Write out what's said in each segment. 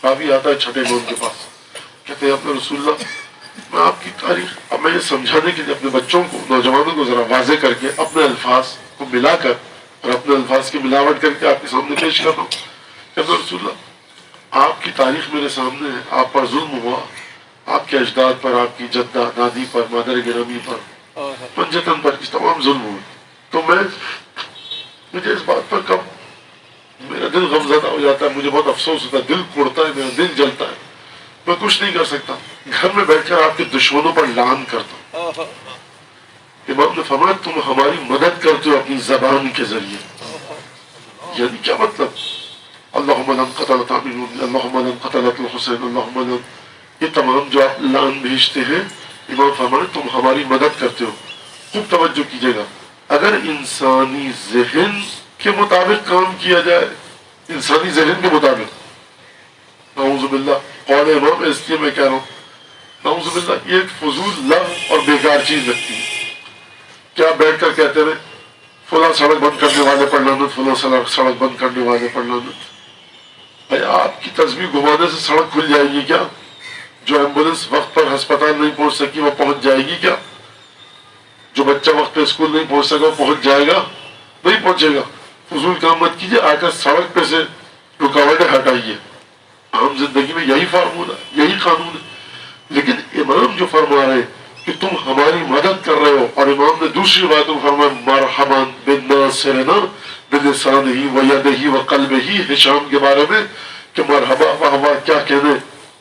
راوی آتا ہے چھٹے امام کے پاس، کہتے ہیں اپنے رسول اللہ میں آپ کی تاریخ، اب میں یہ سمجھانے کے لیے اپنے بچوں کو، نوجوانوں کو ذرا واضح کر کے اپنے الفاظ کو ملا کر اور اپنے الفاظ کی ملاوٹ کر کے آپ کے سامنے پیش کر رہا ہوں. کہتے ہیں رسول اللہ آپ کی تاریخ میرے سامنے ہے، آپ پر ظلم ہوا، آپ کے اجداد پر، آپ کی جدہ دادی پر، مادر گرامی پر، پنجتن پر تمام ظلم ہوئے. تو مجھے اس بات پر کب میرا دل غمزدہ ہو جاتا ہے، مجھے بہت افسوس ہوتا ہے، دل کوڑتا ہے، میرا دل جلتا ہے، میں کچھ نہیں کر سکتا، گھر میں بیٹھ کر آپ کے دشمنوں پر لعن کرتا ہوں. امام نے فرمایا تم ہماری مدد کرتے ہو اپنی زبان کے ذریعے. یعنی کیا مطلب؟ اللہم لن قتلت عامر، اللہم لن قتلت الحسین، اللہم لن، یہ تمام جو آپ لعن بھیجتے ہیں، امام فرمایا تم ہماری مدد کرتے ہو. خوب توجہ کیجیے گا، اگر انسانی ذہن کے مطابق کام کیا جائے، انسانی ذہن کے مطابق، نعوذ باللہ، قول امام اس لیے میں کہہ رہا ہوں نعوذ باللہ، یہ ایک فضول لغو اور بیکار چیز لگتی ہے. کیا بیٹھ کر کہتے ہیں فلاں سڑک بند کرنے والے پر لعنت، فلاں سڑک بند کرنے والے پر لعنت. بھائی آپ کی تسبیح گھمانے سے سڑک کھل جائے گی کیا؟ جو ایمبولینس وقت پر ہسپتال نہیں پہنچ سکی وہ پہنچ جائے گی کیا؟ جو بچہ وقت پہ اسکول نہیں پہنچ سکا وہ پہنچ جائے گا؟ نہیں پہنچے گا. فضول کام مت کیجیے، آ کر سڑک پہ سے رکاوٹیں ہٹائیے. عام زندگی میں یہی فارمولہ، یہی قانون ہے. لیکن امام جو فرما رہے کہ تم ہماری مدد کر رہے ہو، اور امام نے دوسری بات میں فرمایا مرحبا بالناصرنا بلسانہ ویدہ وقلبہ، ہشام کے بارے میں کہ مرحبا واہ کیا کہنے،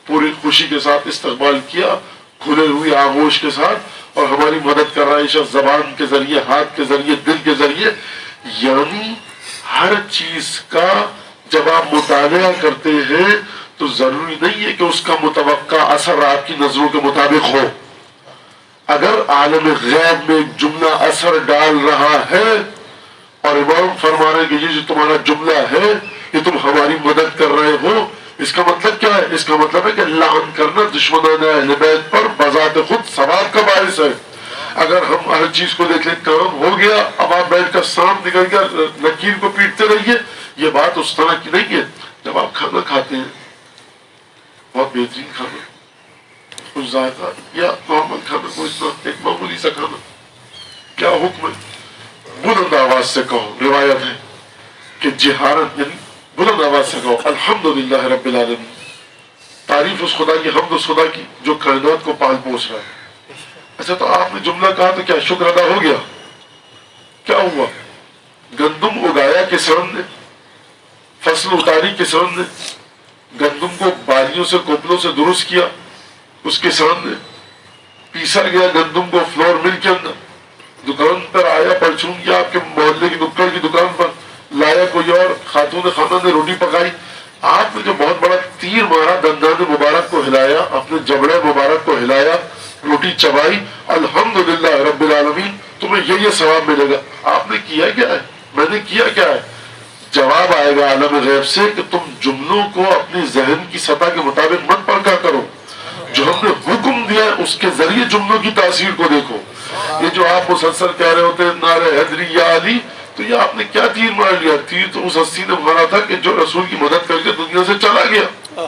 پوری خوشی کے ساتھ استقبال کیا، کھلے ہوئی آغوش کے ساتھ، اور ہماری مدد کر رہا ہے شخص زبان کے ذریعے، ہاتھ کے ذریعے، دل کے ذریعے. یعنی ہر چیز کا جب آپ مطالعہ کرتے ہیں تو ضروری نہیں ہے کہ اس کا متوقع اثر آپ کی نظروں کے مطابق ہو. اگر عالم غیب میں ایک جملہ اثر ڈال رہا ہے اور امام فرما رہے کہ یہ جو تمہارا جملہ ہے یہ تم ہماری مدد کر رہے ہو، اس کا مطلب کیا ہے؟ اس کا مطلب ہے کہ لعن کرنا دشمنان اہل بیت پر بذات خود ثواب کا باعث ہے. اگر ہم ہر چیز کو دیکھ لیں کام ہو گیا، اب آپ بیٹھ کر سانپ نکل کر لکیر کو پیٹتے رہیے، یہ بات اس طرح کی نہیں ہے. جب آپ کھانا کھاتے ہیں، بہت بہترین کھانا، کچھ ذائقہ، یا نارمل کھانا، کوئی ایک معمولی سا کھانا، کیا حکم ہے؟ بلند آواز سے کہو. روایت ہے کہ جہارت یعنی بلند آواز سے کہو الحمدللہ رب العالمین، تعریف اس خدا کی، حمد اس خدا کی جو کائنات کو پال پوس رہا ہے. اچھا تو آپ نے جملہ کہا تو کیا شکر ادا ہو گیا؟ کیا ہوا؟ گندم اگایا کسان نے، فصل اتاری کسان نے، گندم کو بالیوں سے کوپلوں سے درست کیا اس کسان نے، پیسا گیا گندم کو فلور مل کے اندر، دکان پر آیا پرچون کیا، آپ کے محلے کی نکڑ کی دکان پر لایا کوئی اور خاتون خانہ نے روٹی پکائی، آپ نے جو بہت بڑا تیر مارا، دندان مبارک کو ہلایا، اپنے جبڑے مبارک کو ہلایا، روٹی چبائی، الحمدللہ رب العالمین، تمہیں یہ ثواب ملے گا. آپ نے کیا کیا ہے؟ میں نے کیا کیا ہے؟ جواب آئے گا عالم غیب سے کہ تم جملوں کو اپنی ذہن کی سطح کے مطابق مت پرکھا کرو، جو ہم نے حکم دیا ہے اس کے ذریعے جملوں کی تاثیر کو دیکھو. یہ جو آپ مسلسل کہہ رہے ہوتے ہیں نعرہ حیدری یا علی، تو یہ آپ نے کیا تیر مار لیا؟ تیر تو اس ہستی نے مارا تھا کہ جو رسول کی مدد کر کے دنیا سے چلا گیا.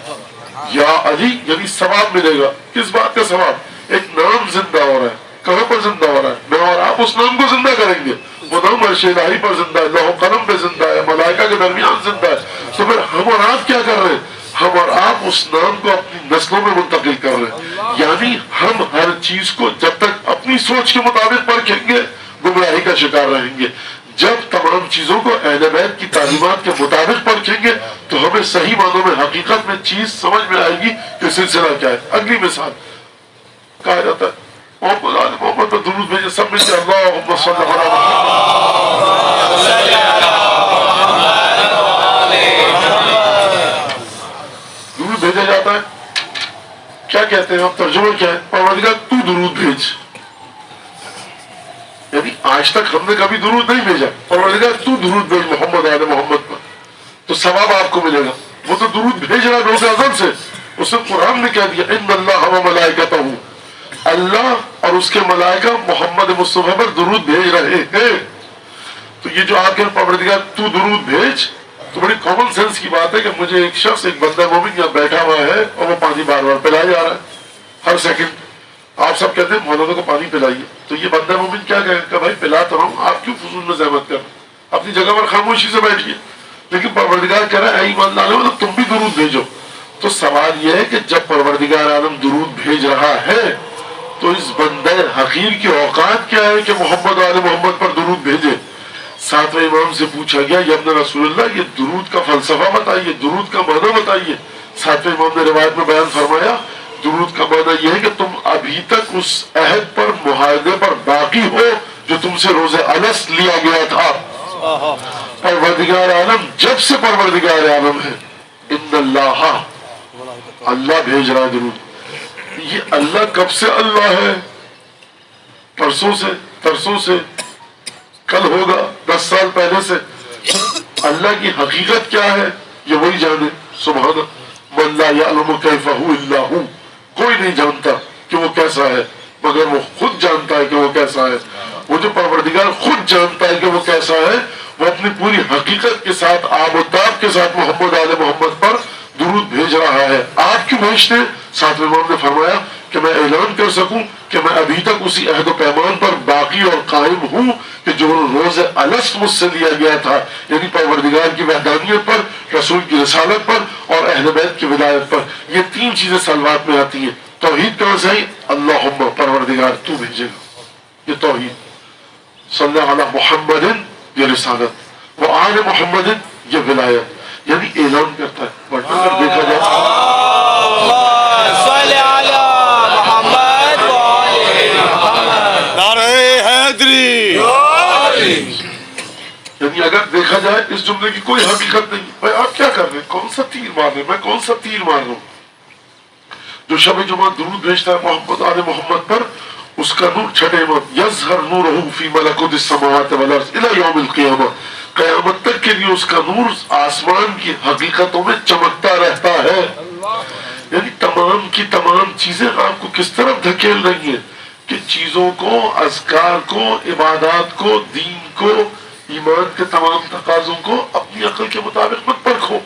یا علی یعنی ثواب ملے گا. کس بات کا ثواب؟ ایک نام زندہ ہو رہا ہے. کہاں پر زندہ ہو رہا ہے؟ میں اور آپ اس نام کو زندہ کریں گے. وہ نام عرش الہی پر زندہ ہے، لوح قلم پہ زندہ ہے، ملائکہ کے درمیان زندہ ہے. تو پھر ہم اور آپ کیا کر رہے ہیں؟ ہم اور آپ اس نام کو اپنی نسلوں میں منتقل کر رہے ہیں. یعنی ہم ہر چیز کو جب تک اپنی سوچ کے مطابق پرکھیں گے گمراہی کا شکار رہیں گے. جب تمام چیزوں کو اہل بیت کی تعلیمات کے مطابق پرکھیں گے تو ہمیں صحیح معنوں میں حقیقت میں چیز سمجھ میں آئے گی کہ سلسلہ کیا ہے. اگلی مثال کہا جاتا ہے محمد پر درود بھیجے، سب میں سے اللہم صلی علی درود بھیجا جاتا ہے. کیا کہتے ہیں آپ؟ ترجمہ کیا ہے؟ پروردگار تو درود بھیج. یعنی آج تک ہم نے کبھی درود نہیں بھیجا، پروردگار تو درود بھیج محمد آل محمد پر، تو ثواب آپ کو ملے گا. وہ تو درود بھیج رہا روز اعظم سے. اس نے قرآن میں کہہ دیا ان اللہ و ملائکتہ، اللہ اور اس کے ملائکہ محمد مصطفیٰ پر درود بھیج رہے ہیں. تو یہ جو آپ کے پروردگار تو درود بھیج، تو بڑی کامن سینس کی بات ہے کہ مجھے ایک شخص، ایک بندہ مومن یا بیٹھا اور وہ پانی بار بار پلایا جا رہا ہے ہر سیکنڈ. آپ سب کہتے ہیں مولانا کو پانی پلائیے, تو یہ بندہ مومن کیا کہے گا, بھائی پلاتا رہا ہوں, آپ کیوں فضول میں زحمت کر رہے ہیں, اپنی جگہ پر خاموشی سے بیٹھیے. لیکن پروردگار کہہ رہا ہے اے ایمان والو تو تم بھی درود بھیجو. تو سوال یہ ہے کہ جب پروردگار عالم درود بھیج رہا ہے تو اس بندے حقیر کی اوقات کیا ہے کہ محمد و آل محمد پر درود بھیجے. ساتویں امام سے پوچھا گیا یا ابن رسول اللہ یہ درود کا فلسفہ بتائیے, درود کا معنی بتائیے. ساتویں امام نے روایت میں بیان فرمایا درود کا معنی یہ ہے کہ تم ابھی تک اس عہد پر معاہدے پر باقی ہو جو تم سے روز الست لیا گیا تھا. پروردگار عالم جب سے پروردگار عالم ہے ان اللہ, اللہ بھیج رہا ہے درود. یہ اللہ کب سے اللہ ہے, پرسوں سے, ترسوں سے, کل ہوگا, 10 سال پہلے سے. اللہ کی حقیقت کیا ہے یہ وہی جانے. سبحان من لا یعلم کیف هو الا هو, کوئی نہیں جانتا کہ وہ کیسا ہے مگر وہ خود جانتا ہے کہ وہ کیسا ہے. وہ جو پروردگار خود جانتا ہے کہ وہ کیسا ہے, وہ اپنی پوری حقیقت کے ساتھ آب و تاب کے ساتھ محمد آل محمد پر درود بھیج رہا ہے. آپ کیوں بھیجتے ہیں؟ ساتویں امام نے فرمایا کہ میں اعلان کر سکوں کہ میں ابھی تک اسی عہد و پیمان پر باقی اور قائم ہوں کہ جو روز الست مجھ سے لیا گیا تھا, یعنی پروردگار کی وحدانیت پر, رسول کی رسالت پر اور اہل بیت کی ولایت پر. یہ 3 چیزیں سلوات میں آتی ہیں. توحید کہاں سے آئی؟ اللہم, پروردگار تو بھیجے گا, یہ توحید. صلی علی محمد, یہ رسالت, وہ آل محمد, یہ ولایت. یعنی اعلان کرتا ہے. ورنہ اگر دیکھا جائے یعنی اگر دیکھا جائے اس جملے کی کوئی حقیقت نہیں. بھائی آپ کیا کر رہے ہیں, کون سا تیر مار رہے ہیں, میں کون سا تیر مار رہا ہوں. جو شب جمعہ درود بھیجتا ہے محمد آل محمد پر, اس کا نور چھٹے امام یظہر نورہ فی ملکوت السماوات والارض الی یوم القیامہ, قیامت تک کے لیے اس کا نور آسمان کی حقیقتوں میں چمکتا رہتا ہے. یعنی تمام کی تمام چیزیں آپ کو کس طرف دھکیل رہی ہیں کہ چیزوں کو, اذکار کو, عبادات کو, دین کو, ایمان کے تمام تقاضوں کو اپنی عقل کے مطابق مت پرکھو,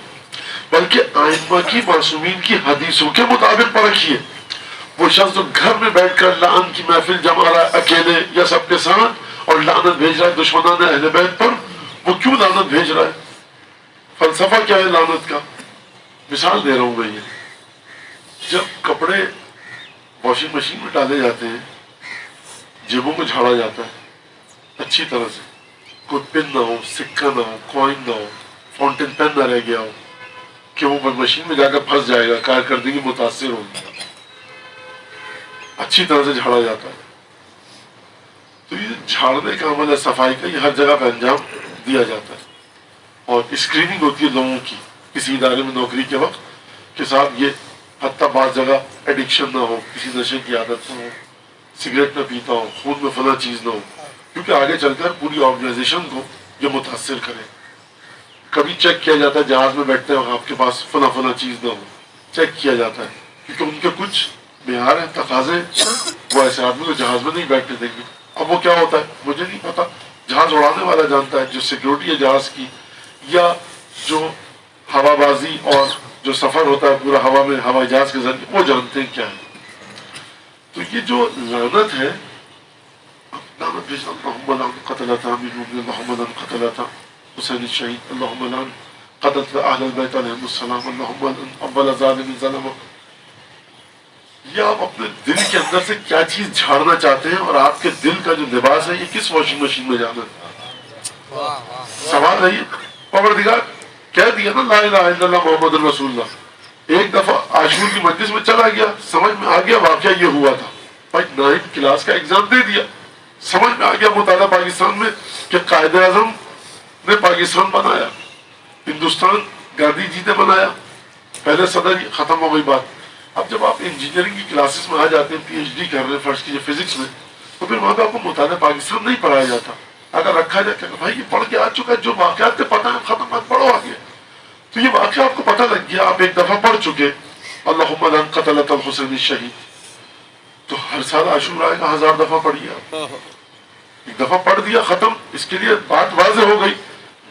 بلکہ ائمہ کی معصومین کی حدیثوں کے مطابق پرکھیے. وہ شخص جو گھر میں بیٹھ کر لعن کی محفل جما رہا ہے اکیلے یا سب کے ساتھ اور لعنت بھیج رہا ہے دشمنان اہل بیت پر, وہ کیوں لعنت بھیج رہا ہے؟ فلسفہ کیا ہے لعنت کا؟ مثال دے رہا ہوں میں. یہ جب کپڑے واشنگ مشین میں ڈالے جاتے ہیں, جیبوں کو جھاڑا جاتا ہے اچھی طرح سے, کوئی پن نہ ہو, سکہ نہ ہو, کوائن نہ ہو, فاؤنٹین پین نہ رہ گیا ہو کہ وہ مشین میں جا کر پھنس جائے گا, کارکردگی متاثر ہوگی. اچھی طرح سے جھاڑا جاتا ہے. تو یہ جھاڑنے کا عمل ہے, صفائی کا, یہ ہر جگہ پہ انجام دیا جاتا ہے. اور اسکریننگ ہوتی ہے لوگوں کی کسی ادارے میں نوکری کے وقت کہ صاحب یہ حتیٰ بعض جگہ ایڈکشن نہ ہو, کسی نشے کی عادت نہ ہو, سگریٹ نہ پیتا ہو, خون میں فلاں چیز نہ ہو, کیونکہ آگے چل کر پوری آرگنائزیشن کو یہ متاثر کرے. کبھی چیک کیا جاتا ہے جہاز میں بیٹھتے ہیں آپ کے پاس فلاں فلاں چیز نہ ہو, چیک کیا جاتا ہے کیونکہ ان کے کچھ معیار ہیں, تقاضے, وہ ایسے آدمی کو جہاز میں نہیں بیٹھنے دیں گے. اب وہ کیا ہوتا ہے مجھے نہیں پتا, جہاز اڑانے والا جانتا ہے, جو سیکورٹی ہے جہاز کی یا جو ہوا بازی اور جو سفر ہوتا ہے پورا ہوا میں ہوائی جہاز کے ذریعے, وہ جانتے ہیں کیا ہے. تو یہ جو لعنت ہے, لعنت بھیجنا, اللہم لعن قتلتا من اللہم لعن قتلتا حسین الشہید, اللہم لعن قتلت اہل البیت علیہم السلام, اللہم لعن اول ظالم ظلم. یہ آپ اپنے دل کے اندر سے کیا چیز جھاڑنا چاہتے ہیں, اور آپ کے دل کا جو لباس ہے یہ کس واشنگ مشین میں جانا ہے؟ سوال ہے یہ. پروردگار کہہ دیا نا لا الہ الا اللہ محمد رسول اللہ. ایک دفعہ عاشور کی مجلس میں چلا گیا, سمجھ میں آ گیا واقعہ یہ ہوا تھا. بھائی 9th کلاس کا ایگزام دے دیا, سمجھ میں آ گیا مطالعہ پاکستان میں کہ قائد اعظم نے پاکستان بنایا, ہندوستان گاندھی جی نے بنایا, پہلے صدر, ختم ہو گئی بات. اب جب آپ انجینئرنگ کی کلاسز میں آ جاتے ہیں, پی ایچ ڈی کر رہے ہیں فرض کیجیے فزکس میں, تو پھر وہاں پہ آپ کو مطالعہ پاکستان نہیں پڑھایا جاتا. اگر رکھا جائے کہ بھائی یہ پڑھ کے آ چکا ہے, جو واقعات کے پتہ ہے ختم مت پڑھو آگے. تو یہ واقعہ آپ کو پتہ لگ گیا, آپ ایک دفعہ پڑھ چکے اللہم لعن قتلت الحسین الشہید, تو ہر سال عاشور آئے گا 1000 دفعہ پڑھیے آپ. ایک دفعہ پڑھ دیا ختم, اس کے لیے بات واضح ہو گئی,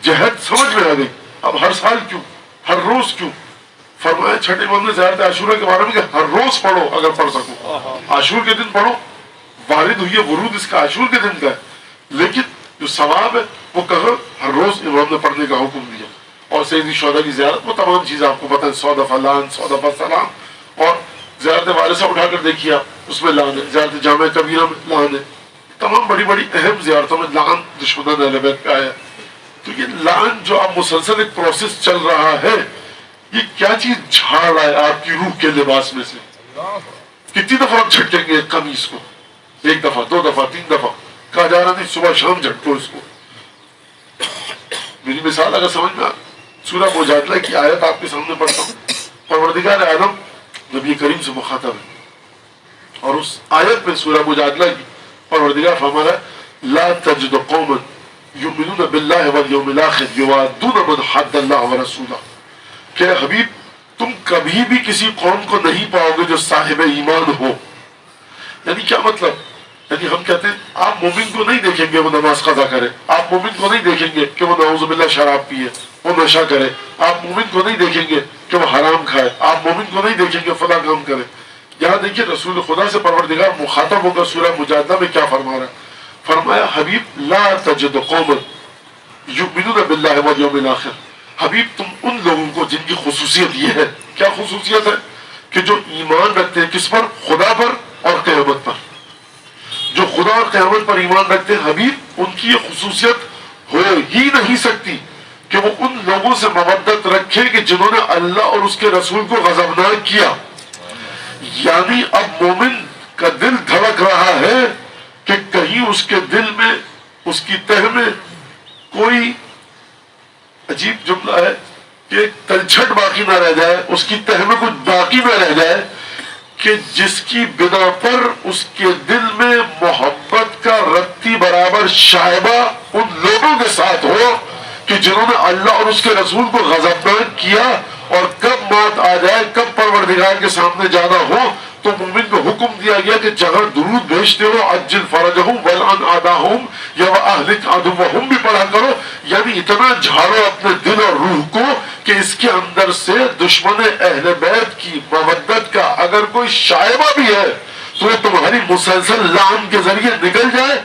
جہد سمجھ میں آ گئی. اب ہر سال کیوں, ہر روز کیوں, فرمایا چھٹے امام نے زیارت عاشورہ کے بارے میں کہ ہر روز پڑھو اگر پڑھ سکو، عاشور کے دن پڑھو، وارد ہوئی ہے ورود اس کا عاشور کے دن کا ہے، لیکن جو ثواب ہے وہ کہاں ہر روز امام نے پڑھنے کا حکم دیا۔ اور سیدی شہداء کی زیارت، وہ تمام چیزیں آپ کو پتہ ہے، 100 دفعہ لعن، 100 دفعہ سلام، اور زیارت وارثہ اٹھا کر دیکھیے آپ، اس میں لعن ہے، زیارت جامع کبیرہ میں لعن ہے، تمام بڑی بڑی اہم زیارتوں میں لعن دشمنان اہل بیت کا آیا۔ تو یہ لعن جو اب مسلسل ایک پروسیس چل رہا ہے، یہ کیا چیز جھاڑ رہا ہے آپ کی روح کے لباس میں سے؟ کتنی دفعہ آپ جھٹکیں گے قمیص کو؟ 1 دفعہ، 2 دفعہ، 3 دفعہ، کہا جا رہا نہیں صبح شام جھٹکو اس کو۔ میری مثال اگر سمجھ میں سورہ مجادلہ کی آیت آپ کے سامنے پڑھتا ہوں، پروردگار عالم نبی کریم سے مخاطب ہے، اور اس آیت میں سورہ مجادلہ کی پروردگار فرما رہا ہے لا تجد قوما یؤمنون باللہ والیوم الاخر یوادون من حد اللہ ورسولہ، کہ حبیب تم کبھی بھی کسی قوم کو نہیں پاؤ گے جو صاحب ایمان ہو۔ یعنی کیا مطلب؟ یعنی ہم کہتے ہیں آپ مومن کو نہیں دیکھیں گے وہ نماز قضا کرے، آپ مومن کو نہیں دیکھیں گے کہ وہ نعوذ باللہ شراب پیے، وہ نشہ کرے، آپ مومن کو نہیں دیکھیں گے کہ وہ حرام کھائے، آپ مومن کو نہیں دیکھیں گے فلاں کام کرے۔ یہاں دیکھیے رسول خدا سے پروردگار مخاطب ہو کر سورہ مجادلہ میں کیا فرما رہا ہے؟ فرمایا حبیب لا تجد قوما یؤمنون باللہ والیوم الاخر، حبیب تم ان لوگوں کو جن کی خصوصیت یہ ہے، کیا خصوصیت ہے؟ کہ جو ایمان رکھتے ہیں کس پر؟ خدا پر اور قیامت پر۔ جو خدا اور قیامت پر ایمان رکھتے ہیں حبیب، ان کی یہ خصوصیت ہو ہی نہیں سکتی کہ وہ ان لوگوں سے مودت رکھے کہ جنہوں نے اللہ اور اس کے رسول کو غضبناک کیا۔ یعنی اب مومن کا دل دھڑک رہا ہے کہ کہیں اس کے دل میں، اس کی تہ میں کوئی عجیب جملہ ہے کہ تلچھٹ باقی نہ رہ جائے، اس کی تہ میں کچھ باقی نہ رہ جائے کہ جس کی بنا پر اس کے دل میں محبت کا رتی برابر شائبہ ان لوگوں کے ساتھ ہو کہ جنہوں نے اللہ اور اس کے رسول کو غضبناک کیا، اور کب موت آ جائے، کب پروردگار کے سامنے جانا ہو تو مومن کو حکم دیا گیا کہ جہاں درود بھیجتے ہو عجل فرجہم ولعن اعداہم یا واہلک عدوہم بھی پڑھا کرو۔ یعنی اتنا جھاڑو اپنے دل اور روح کو کہ اس کے اندر سے دشمن اہل بیت کی مودت کا اگر کوئی شائبہ بھی ہے تو وہ تمہاری مسلسل لعن کے ذریعے نکل جائے۔